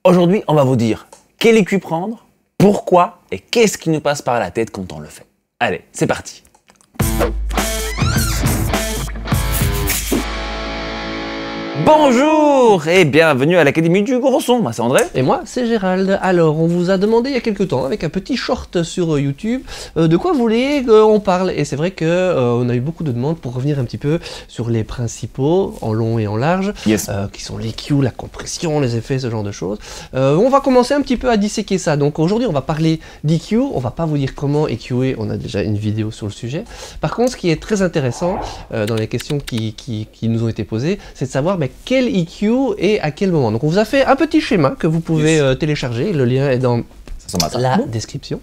Aujourd'hui, on va vous dire quel EQ prendre, pourquoi et qu'est-ce qui nous passe par la tête quand on le fait. Allez, c'est parti. Bonjour et bienvenue à l'Académie du Gros Son. Moi c'est André. Et moi c'est Gérald. Alors on vous a demandé il y a quelques temps avec un petit short sur YouTube de quoi vous voulez qu'on parle. Et c'est vrai que on a eu beaucoup de demandes pour revenir un petit peu sur les principaux en long et en large, qui sont l'EQ, la compression, les effets, ce genre de choses. On va commencer un petit peu à disséquer ça. Donc aujourd'hui on va parler d'EQ, on va pas vous dire comment EQer, on a déjà une vidéo sur le sujet. Par contre ce qui est très intéressant dans les questions qui nous ont été posées, c'est de savoir quel EQ et à quel moment. Donc on vous a fait un petit schéma que vous pouvez télécharger, le lien est dans la description,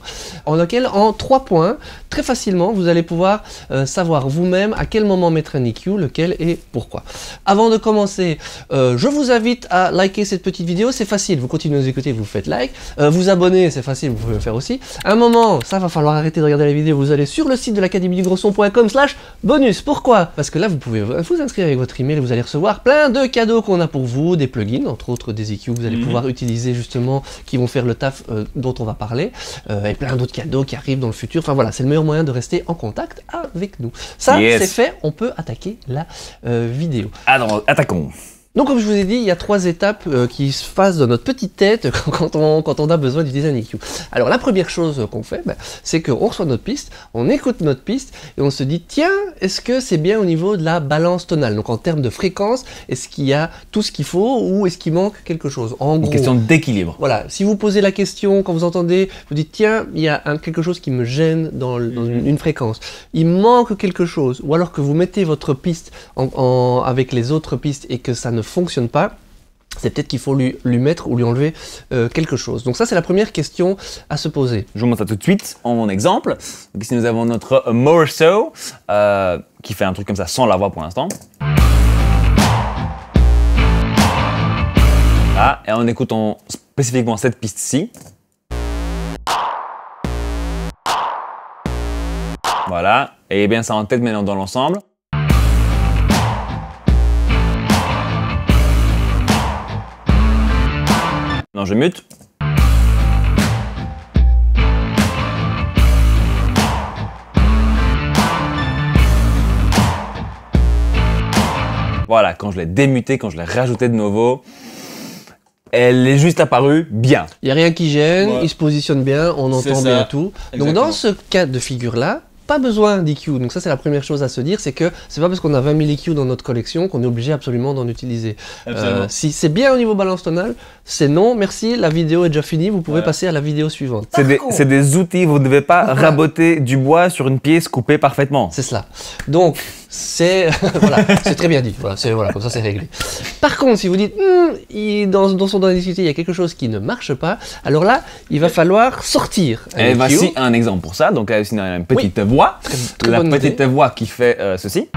en lequel en 3 points, très facilement, vous allez pouvoir savoir vous-même à quel moment mettre un EQ, lequel et pourquoi. Avant de commencer, je vous invite à liker cette petite vidéo, c'est facile, vous continuez à nous écouter, vous faites like, vous abonner, c'est facile, vous pouvez le faire aussi. À un moment, ça va falloir arrêter de regarder la vidéo, vous allez sur le site de l'académiedugrosson.com/bonus. Pourquoi? Parce que là, vous pouvez vous inscrire avec votre email et vous allez recevoir plein de cadeaux qu'on a pour vous, des plugins, entre autres des EQ que vous allez pouvoir utiliser justement, qui vont faire le taf dont on va parler, et plein d'autres cadeaux qui arrivent dans le futur. Enfin voilà, c'est le meilleur moyen de rester en contact avec nous. Ça, c'est fait, on peut attaquer la vidéo. Alors, attaquons. Donc comme je vous ai dit, il y a 3 étapes qui se passent dans notre petite tête quand on a besoin d'utiliser un EQ. Alors la première chose qu'on fait, c'est qu'on reçoit notre piste, on écoute notre piste et on se dit tiens, est-ce que c'est bien au niveau de la balance tonale? Donc en termes de fréquence, est-ce qu'il y a tout ce qu'il faut ou est-ce qu'il manque quelque chose? En gros, une question d'équilibre. Voilà, si vous posez la question, quand vous entendez, vous dites tiens, il y a quelque chose qui me gêne dans une fréquence, il manque quelque chose, ou alors que vous mettez votre piste avec les autres pistes et que ça ne fonctionne pas, c'est peut-être qu'il faut lui mettre ou lui enlever quelque chose. Donc ça c'est la première question à se poser. Je vous montre ça tout de suite en exemple. Donc ici nous avons notre Morceau qui fait un truc comme ça sans la voix pour l'instant. Ah, et en écoutant spécifiquement cette piste-ci. Voilà, et bien ça en tête maintenant dans l'ensemble. Non, je mute. Voilà, quand je l'ai démuté, quand je l'ai rajouté de nouveau, elle est juste apparue bien. Il n'y a rien qui gêne, il se positionne bien, on entend bien tout. Exactement. Donc dans ce cas de figure-là, pas besoin d'EQ. Donc ça c'est la première chose à se dire, c'est que c'est pas parce qu'on a 20 000 EQ dans notre collection qu'on est obligé absolument d'en utiliser. Si c'est bien au niveau balance tonale, c'est non, merci, la vidéo est déjà finie, vous pouvez passer à la vidéo suivante. C'est des outils, vous ne devez pas raboter du bois sur une pièce coupée parfaitement. C'est cela. Donc c'est voilà, c'est très bien dit, voilà, comme ça c'est réglé. Par contre, si vous dites dans son densité il y a quelque chose qui ne marche pas, alors là il va falloir sortir. Et voici un exemple pour ça. Donc là aussi on a une petite voix, très la bonne petite idée. voix qui fait ceci.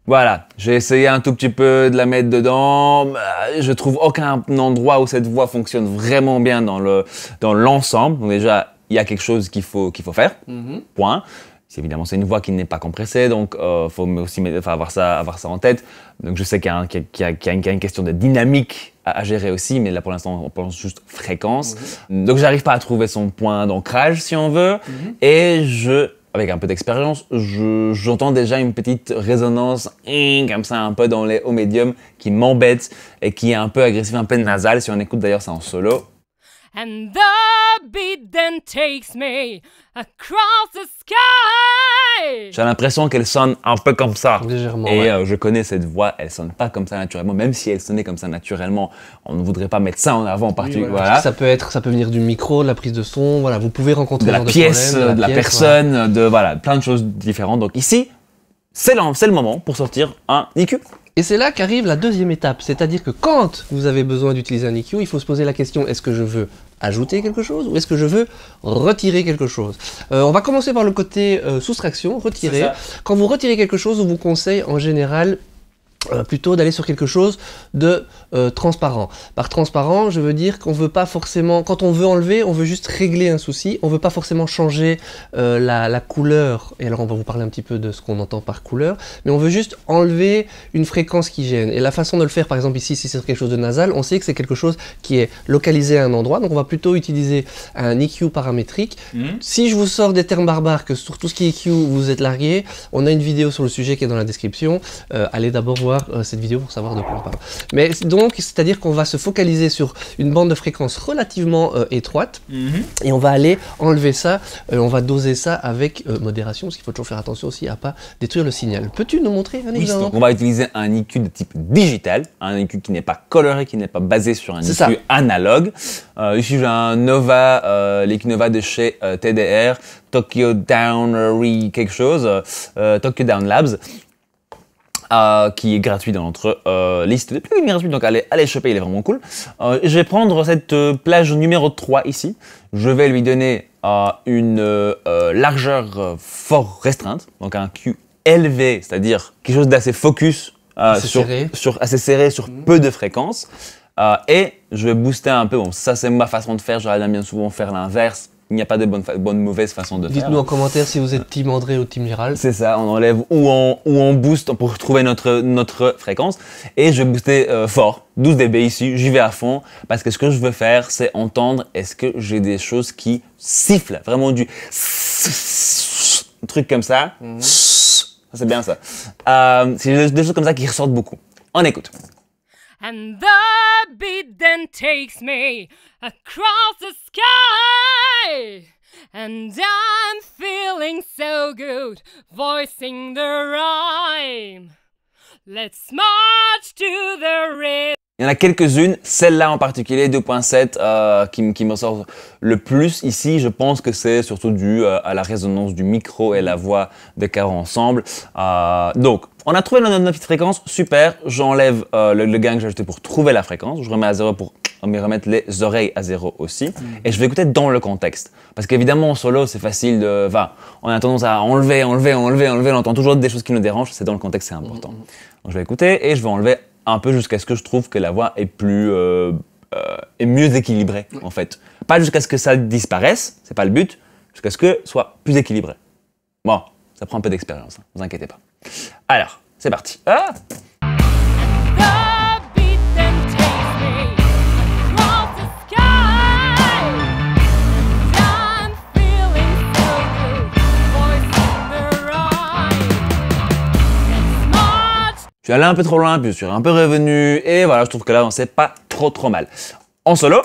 Voilà, j'ai essayé un tout petit peu de la mettre dedans, je trouve aucun endroit où cette voix fonctionne vraiment bien dans l'ensemble. Donc déjà, il y a quelque chose qu'il faut faire, point. Évidemment, c'est une voix qui n'est pas compressée, donc il faut aussi avoir ça en tête. Donc je sais qu'il y a une question de dynamique à gérer aussi, mais là pour l'instant on pense juste fréquence. Donc j'arrive pas à trouver son point d'ancrage si on veut, et avec un peu d'expérience, j'entends déjà une petite résonance comme ça un peu dans les hauts médiums qui m'embête et qui est un peu agressive, un peu nasale. Si on écoute d'ailleurs ça en solo. And the beat then takes me across the sky. J'ai l'impression qu'elle sonne un peu comme ça. Légèrement, et je connais cette voix, elle sonne pas comme ça naturellement. Même si elle sonnait comme ça naturellement, on ne voudrait pas mettre ça en avant en particulier. Voilà. Ça peut venir du micro, de la prise de son, voilà, vous pouvez rencontrer de la pièce, de la personne, voilà, plein de choses différentes. Donc ici, c'est le moment pour sortir un EQ. Et c'est là qu'arrive la deuxième étape, c'est-à-dire que quand vous avez besoin d'utiliser un EQ, il faut se poser la question, est-ce que je veux ajouter quelque chose ou est-ce que je veux retirer quelque chose? On va commencer par le côté soustraction, retirer. Quand vous retirez quelque chose, on vous conseille en général plutôt d'aller sur quelque chose de transparent. Par transparent, je veux dire qu'on veut pas forcément, quand on veut enlever, on veut juste régler un souci, on veut pas forcément changer la couleur, et alors on va vous parler un petit peu de ce qu'on entend par couleur, mais on veut juste enlever une fréquence qui gêne. Et la façon de le faire, par exemple ici, si c'est quelque chose de nasal, on sait que c'est quelque chose qui est localisé à un endroit, donc on va plutôt utiliser un EQ paramétrique. Si je vous sors des termes barbares, que sur tout ce qui est EQ, vous êtes largué, on a une vidéo sur le sujet qui est dans la description, allez d'abord voir cette vidéo pour savoir de quoi on parle. Mais donc, c'est-à-dire qu'on va se focaliser sur une bande de fréquence relativement étroite et on va aller enlever ça, on va doser ça avec modération, parce qu'il faut toujours faire attention aussi à pas détruire le signal. Peux-tu nous montrer un exemple? Donc on va utiliser un EQ de type digital, un EQ qui n'est pas coloré, qui n'est pas basé sur un EQ analogue. Ici j'ai un Nova, l'EQ Nova de chez TDR, Tokyo Down quelque chose, Tokyo Down Labs. Qui est gratuit dans notre liste de plugins gratuits, donc allez choper, il est vraiment cool. Je vais prendre cette plage numéro 3 ici, je vais lui donner une largeur fort restreinte, donc un Q élevé, c'est-à-dire quelque chose d'assez focus, assez serré sur peu de fréquences, et je vais booster un peu, bon ça c'est ma façon de faire, j'aurais bien souvent faire l'inverse. Il n'y a pas de bonne mauvaise façon de faire. Dites-nous en commentaire si vous êtes team André ou team Gérald. C'est ça, on enlève ou on booste pour trouver notre fréquence. Et je vais booster fort, 12 dB ici, j'y vais à fond. Parce que ce que je veux faire, c'est entendre est-ce que j'ai des choses qui sifflent. Vraiment du truc comme ça. C'est bien ça. C'est des choses comme ça qui ressortent beaucoup. On écoute. And the beat then takes me across the sky, and I'm feeling so good, voicing the rhyme. Let's march to the rhythm. Il y en a quelques-unes, celle-là en particulier, 2.7, qui me sort le plus ici. Je pense que c'est surtout dû à la résonance du micro et la voix de Caro ensemble. Donc, on a trouvé notre petite fréquence, super. J'enlève le gain que j'ai ajouté pour trouver la fréquence. Je remets à 0 pour me remettre les oreilles à 0 aussi. Et je vais écouter dans le contexte. Parce qu'évidemment, en solo, c'est facile de... Enfin, on a tendance à enlever. On entend toujours des choses qui nous dérangent. C'est dans le contexte, c'est important. Donc, je vais écouter et je vais enlever un peu jusqu'à ce que je trouve que la voix est est mieux équilibrée, en fait. Pas jusqu'à ce que ça disparaisse, c'est pas le but, jusqu'à ce que soit plus équilibré. Bon, ça prend un peu d'expérience, hein, vous inquiétez pas. Alors, c'est parti. Je suis allé un peu trop loin, puis je suis un peu revenu, et voilà, je trouve que là, c'est pas trop mal. En solo.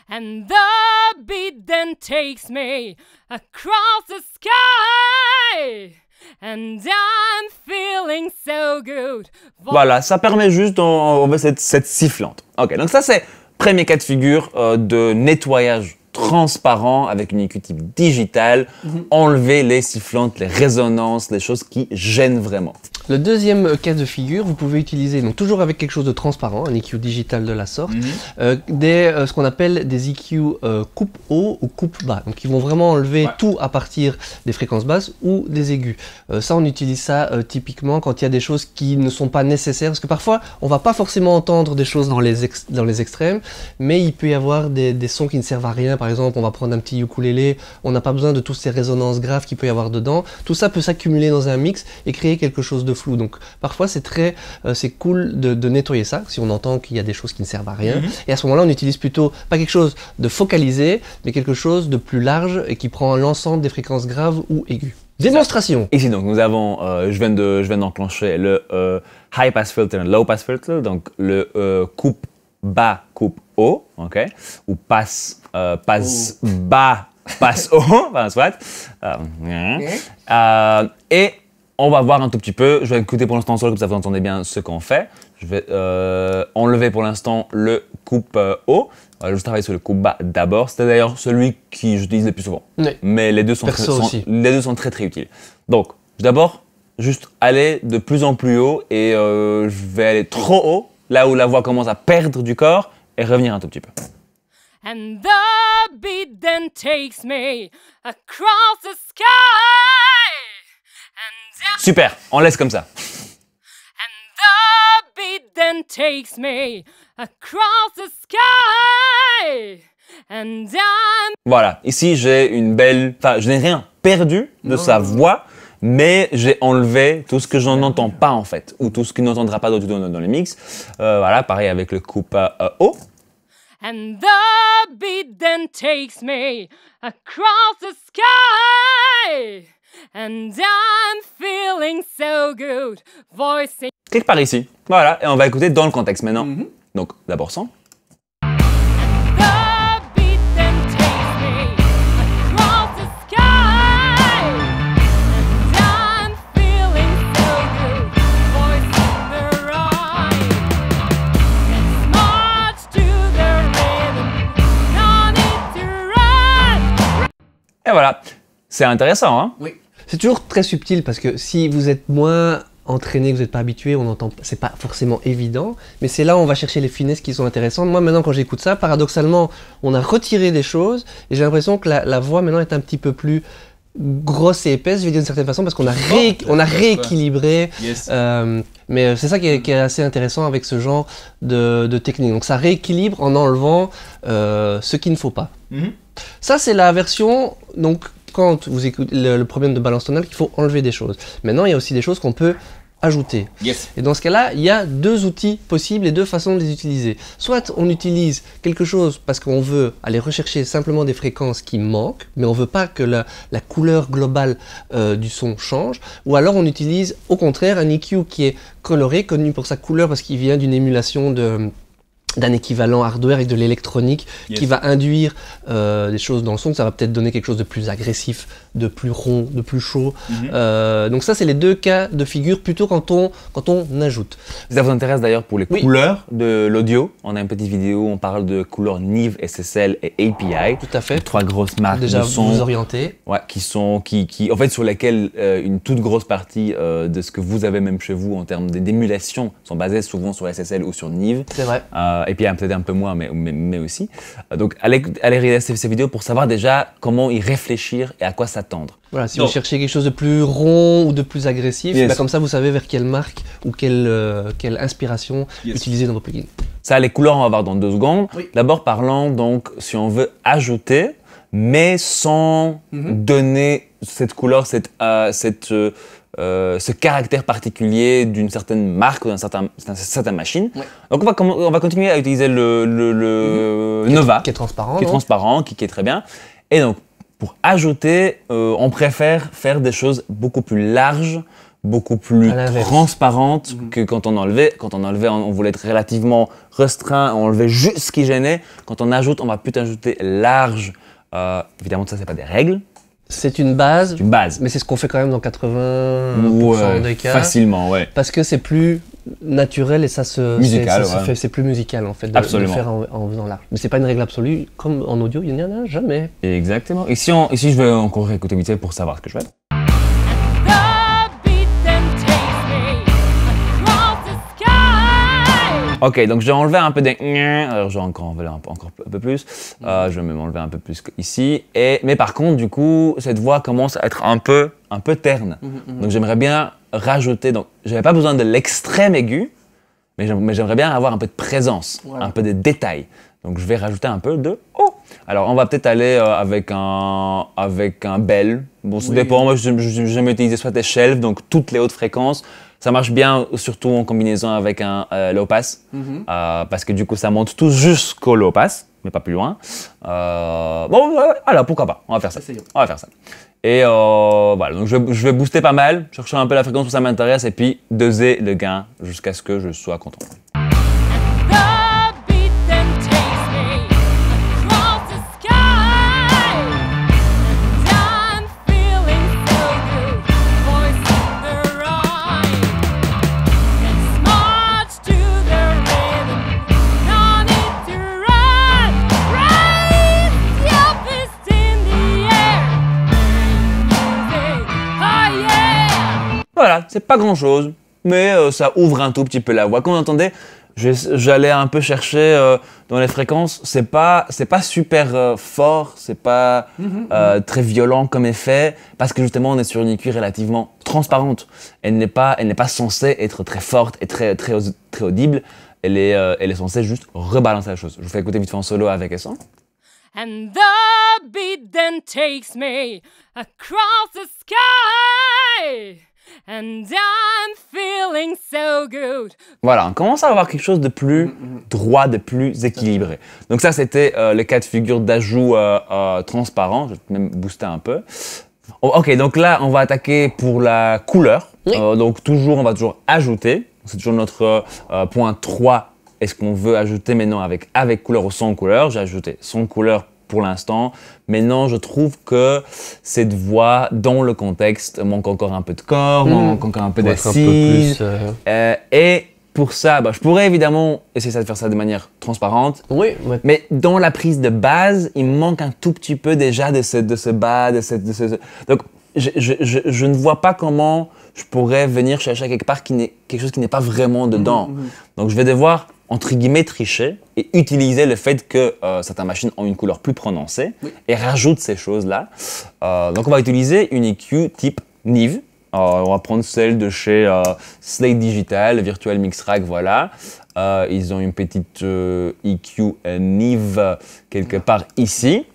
And the beat then takes me across the sky, and I'm feeling so good. Voilà, ça permet juste d'enlever cette sifflante. Ok, donc ça c'est premier cas de figure de nettoyage transparent avec une EQ type digital, enlever les sifflantes, les résonances, les choses qui gênent vraiment. Le deuxième cas de figure, vous pouvez utiliser, donc toujours avec quelque chose de transparent, un EQ digital de la sorte, ce qu'on appelle des EQ coupe haut ou coupe bas. Donc ils vont vraiment enlever tout à partir des fréquences basses ou des aigus. Ça, on utilise ça typiquement quand il y a des choses qui ne sont pas nécessaires, parce que parfois, on va pas forcément entendre des choses dans les extrêmes, mais il peut y avoir des sons qui ne servent à rien. Par exemple, on va prendre un petit ukulélé, on n'a pas besoin de toutes ces résonances graves qu'il peut y avoir dedans. Tout ça peut s'accumuler dans un mix et créer quelque chose de flou. Donc parfois c'est cool de nettoyer ça si on entend qu'il y a des choses qui ne servent à rien. Et à ce moment-là, on utilise plutôt pas quelque chose de focalisé, mais quelque chose de plus large et qui prend l'ensemble des fréquences graves ou aiguës. Démonstration. Ici donc nous avons, je viens d'enclencher le high pass filter et low pass filter, donc le coupe bas, coupe haut, ok, ou passe bas, passe haut, enfin soit. Et on va voir un tout petit peu, je vais écouter pour l'instant solo comme ça vous entendez bien ce qu'on fait. Je vais enlever pour l'instant le coupe haut. Je vais travailler sur le coupe bas d'abord. C'est d'ailleurs celui que j'utilise le plus souvent. Oui. Mais les deux sont très utiles. Donc, d'abord, juste aller de plus en plus haut et je vais aller trop haut, là où la voix commence à perdre du corps et revenir un tout petit peu. And the beat then takes me across the sky. Super, on laisse comme ça. And the beat then takes me across the sky. And I'm... Voilà, ici j'ai une belle... Enfin, je n'ai rien perdu de sa voix, mais j'ai enlevé tout ce que je n'entends pas en fait, ou tout ce qu'il n'entendra pas du tout dans les mix. Voilà, pareil avec le coupe haut. And the beat then takes me across the sky. And I'm feeling so good, voicing... Clique par ici, voilà, et on va écouter dans le contexte maintenant. Donc d'abord sans. The beat then takes me across the sky. And I'm feeling so good, voicing the rhyme. It's march to the rhythm, no need to run. Et voilà, c'est intéressant, hein? Oui. C'est toujours très subtil parce que si vous êtes moins entraîné, que vous n'êtes pas habitué, on entend, c'est pas forcément évident, mais c'est là où on va chercher les finesses qui sont intéressantes. Moi maintenant quand j'écoute ça, paradoxalement, on a retiré des choses et j'ai l'impression que la voix maintenant est un petit peu plus grosse et épaisse, je vais dire d'une certaine façon, parce qu'on a, on a rééquilibré. Yes. Mais c'est ça qui est assez intéressant avec ce genre de technique. Donc ça rééquilibre en enlevant ce qu'il ne faut pas. Ça c'est la version, donc quand vous écoutez le problème de balance tonale, qu'il faut enlever des choses. Maintenant il y a aussi des choses qu'on peut ajouter. Yes. Et dans ce cas-là, il y a deux outils possibles et deux façons de les utiliser. Soit on utilise quelque chose parce qu'on veut aller rechercher simplement des fréquences qui manquent, mais on ne veut pas que la couleur globale du son change. Ou alors on utilise au contraire un EQ qui est coloré, connu pour sa couleur parce qu'il vient d'une émulation d'un équivalent hardware avec de l'électronique qui va induire des choses dans le son, ça va peut-être donner quelque chose de plus agressif, de plus rond, de plus chaud. Donc ça, c'est les deux cas de figure plutôt quand on ajoute. Si ça vous intéresse d'ailleurs pour les couleurs de l'audio, on a une petite vidéo où on parle de couleurs Neve, SSL et API. Tout à fait. Trois grosses marques déjà de son. Vous orienter. Ouais, en fait, sur lesquelles une toute grosse partie de ce que vous avez même chez vous en termes d'émulation sont basées souvent sur SSL ou sur Neve. C'est vrai. Et puis peut-être un peu moins, mais aussi. Donc allez regarder ces vidéos pour savoir déjà comment y réfléchir et à quoi s'attendre. Voilà, si vous cherchez quelque chose de plus rond ou de plus agressif, Yes. bah comme ça vous savez vers quelle marque ou quelle inspiration utiliser dans vos plugins. Ça, les couleurs, on va voir dans 2 secondes. Oui. D'abord, parlons donc si on veut ajouter, mais sans donner cette couleur, ce caractère particulier d'une certaine marque ou d'une certaine machine. Ouais. Donc on va continuer à utiliser le Nova, qui est transparent, qui est très bien. Et donc pour ajouter, on préfère faire des choses beaucoup plus larges, beaucoup plus transparentes que quand on enlevait. Quand on enlevait, on voulait être relativement restreint, on enlevait juste ce qui gênait. Quand on ajoute, on va plutôt ajouter large. Évidemment, ça, c'est pas des règles. C'est une base. C'est une base. Mais c'est ce qu'on fait quand même dans 80% des cas. Facilement, ouais. Parce que c'est plus naturel et ça se fait, c'est plus musical en fait de le faire en faisant large. Mais c'est pas une règle absolue, comme en audio, il n'y en a jamais. Exactement. Ici, je vais encore écouter vite fait pour savoir ce que je fais. Ok, donc j'ai enlevé un peu des... Alors j'ai encore enlevé un peu plus. Je vais même enlever un peu plus ici. Mais par contre, du coup, cette voix commence à être un peu terne. Donc j'aimerais bien rajouter... Donc j'avais pas besoin de l'extrême aigu, mais j'aimerais bien avoir un peu de présence, un peu de détails. Donc je vais rajouter un peu de haut. Alors on va peut-être aller avec un bel. Bon, ça dépend. Moi, j'aime utiliser soit des shelves, donc toutes les hautes fréquences. Ça marche bien, surtout en combinaison avec un low pass, parce que du coup, ça monte tout jusqu'au low pass, mais pas plus loin. Bon, voilà, pourquoi pas, on va faire ça. On va faire ça. Et voilà, donc je vais booster pas mal, chercher un peu la fréquence où ça m'intéresse, et puis doser le gain jusqu'à ce que je sois content. Voilà, c'est pas grand chose, mais ça ouvre un tout petit peu la voix. Comme on entendait, j'allais un peu chercher dans les fréquences. C'est pas super fort, c'est pas très violent comme effet, parce que justement on est sur une EQ relativement transparente. Elle n'est pas censée être très forte et très audible. Elle est censée juste rebalancer la chose. Je vous fais écouter vite fait en solo avec Essan. And the beat then takes me across the sky. And I'm feeling so good. Voilà, on commence à avoir quelque chose de plus droit, de plus équilibré. Donc ça, c'était le cas de figure d'ajout transparent. Je vais même booster un peu. Ok, donc là, on va attaquer pour la couleur. Oui. Donc on va toujours ajouter. C'est toujours notre point 3. Est-ce qu'on veut ajouter maintenant avec couleur ou sans couleur? J'ai ajouté sans couleur pour l'instant. Maintenant, je trouve que cette voix, dans le contexte, manque encore un peu de corps, manque encore un peu d'assise. Et pour ça, je pourrais évidemment essayer de faire ça de manière transparente. Oui, mais dans la prise de base, il manque un tout petit peu déjà de ce bas, Donc, je ne vois pas comment je pourrais venir chercher quelque part quelque chose qui n'est pas vraiment dedans. Donc, je vais devoir, entre guillemets, tricher et utiliser le fait que certaines machines ont une couleur plus prononcée et rajoutent ces choses-là. Donc, on va utiliser une EQ type Neve. On va prendre celle de chez Slate Digital, Virtual Mix Rack, voilà. Ils ont une petite EQ Neve quelque part ici.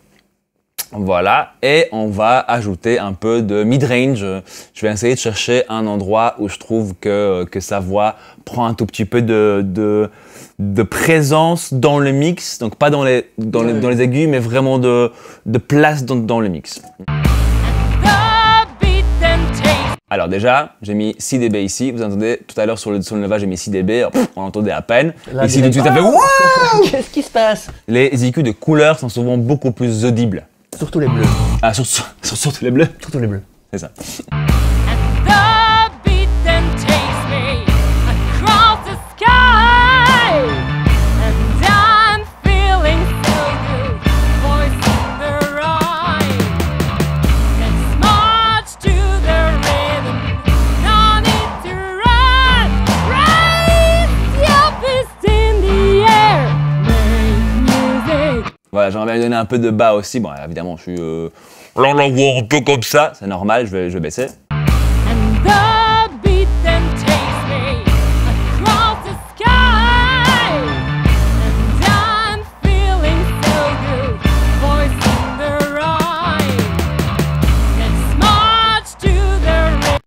Voilà, et on va ajouter un peu de mid-range. Je vais essayer de chercher un endroit où je trouve que sa voix prend un tout petit peu de présence dans le mix. Donc pas dans les aigus, mais vraiment de place dans le mix. Alors déjà, j'ai mis 6 dB ici. Vous entendez, tout à l'heure sur le levage, j'ai mis 6 dB. Alors, on l'entendait à peine. Là, ici, tout de suite, ça fait « Wow !» Qu'est-ce qui se passe? Les EQ de couleur sont souvent beaucoup plus audibles. Surtout les bleus. Ah, surtout les bleus. Surtout les bleus. C'est ça. The beat then takes me across the sky. And I'm feeling so good. Voice in the right. Let's march to the rhythm. No need to run. Raise your fist in the air. Make music. Voilà, j'aimerais bien lui donner un peu de bas aussi. Bon, évidemment, je suis là, on l'envoie un peu comme ça. C'est normal, je vais baisser. And the beat then takes me across the sky. And I'm feeling so good. Voice in the right. Let's march to the rhythm.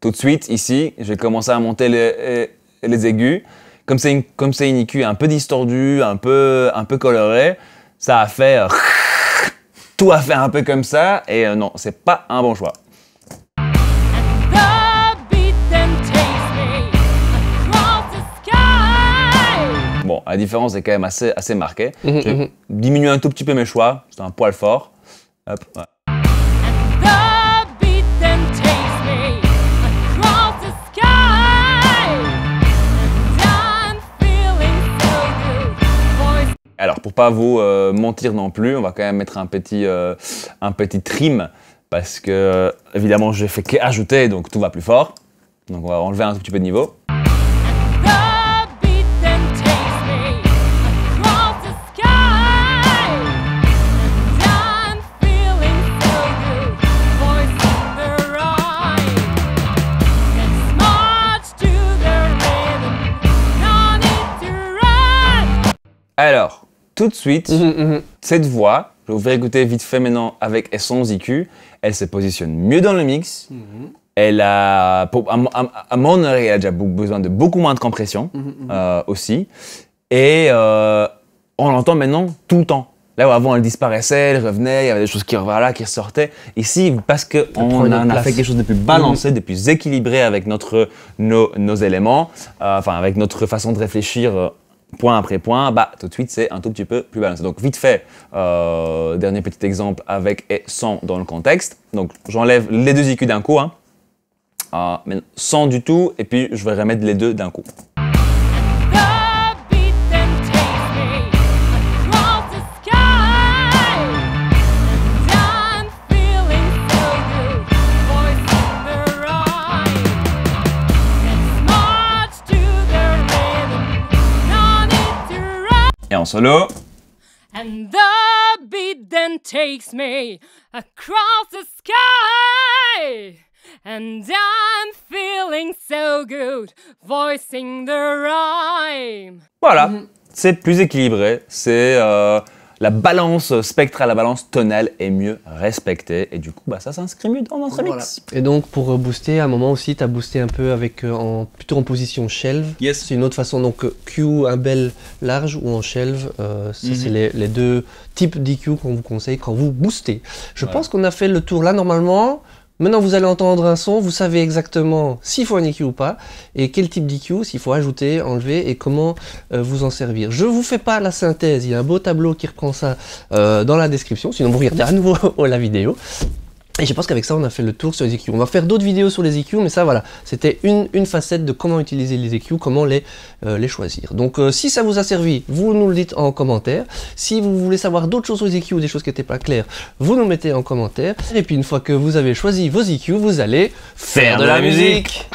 Tout de suite, ici, je vais commencer à monter les aigus. Comme c'est une EQ un peu distordue, un peu colorée, ça a fait... tout a fait un peu comme ça, et non, c'est pas un bon choix. The beat then takes me across the sky. Bon, la différence est quand même assez marquée. Je vais diminuer un tout petit peu mes choix, c'est un poil fort. Hop, voilà. The beat then takes me across the sky. And I'm feeling so good. Voice. Alors, pour pas vous mentir non plus, on va quand même mettre un petit trim, parce que, évidemment, j'ai fait qu'ajouter, donc tout va plus fort. Donc, on va enlever un tout petit peu de niveau. The beat then takes me across the sky. And I'm feeling so good. Voice in the right. Let's march to the rhythm. No need to run. Alors, tout de suite, cette voix, je vais vous faire écouter vite fait maintenant avec et sans EQ, elle se positionne mieux dans le mix. Elle a, à mon oreille, elle a déjà besoin de beaucoup moins de compression aussi. Et on l'entend maintenant tout le temps. Là où avant elle disparaissait, elle revenait, il y avait des choses qui ressortaient. Ici, parce qu'on a fait quelque chose de plus balancé, de plus équilibré avec nos éléments, enfin avec notre façon de réfléchir point après point, tout de suite c'est un tout petit peu plus balancé. Donc vite fait, dernier petit exemple avec et sans dans le contexte. Donc j'enlève les deux EQ d'un coup, mais sans du tout, et puis je vais remettre les deux d'un coup. The beat then takes me across the sky. And I'm feeling so good. Voice in the right. Let's march. Et en solo. And the beat then takes me across the sky. And I'm feeling so good, voicing the rhyme. Voilà, c'est plus équilibré, c'est la balance spectrale, la balance tonale est mieux respectée et du coup ça s'inscrit mieux dans notre remix. Et donc pour booster, à un moment aussi tu as boosté un peu avec plutôt en position shelve. Yes. C'est une autre façon, donc Q, un bel large ou en shelve, c'est les deux types d'EQ qu'on vous conseille quand vous boostez. Je pense qu'on a fait le tour là normalement. Maintenant, vous allez entendre un son, vous savez exactement s'il faut un EQ ou pas, et quel type d'EQ, s'il faut ajouter, enlever, et comment vous en servir. Je vous fais pas la synthèse, il y a un beau tableau qui reprend ça dans la description, sinon vous regardez à nouveau la vidéo. Et je pense qu'avec ça, on a fait le tour sur les EQ. On va faire d'autres vidéos sur les EQ, mais ça, voilà, c'était une facette de comment utiliser les EQ, comment les choisir. Donc, si ça vous a servi, vous nous le dites en commentaire. Si vous voulez savoir d'autres choses sur les EQ ou des choses qui n'étaient pas claires, vous nous mettez en commentaire. Et puis, une fois que vous avez choisi vos EQ, vous allez faire de la musique.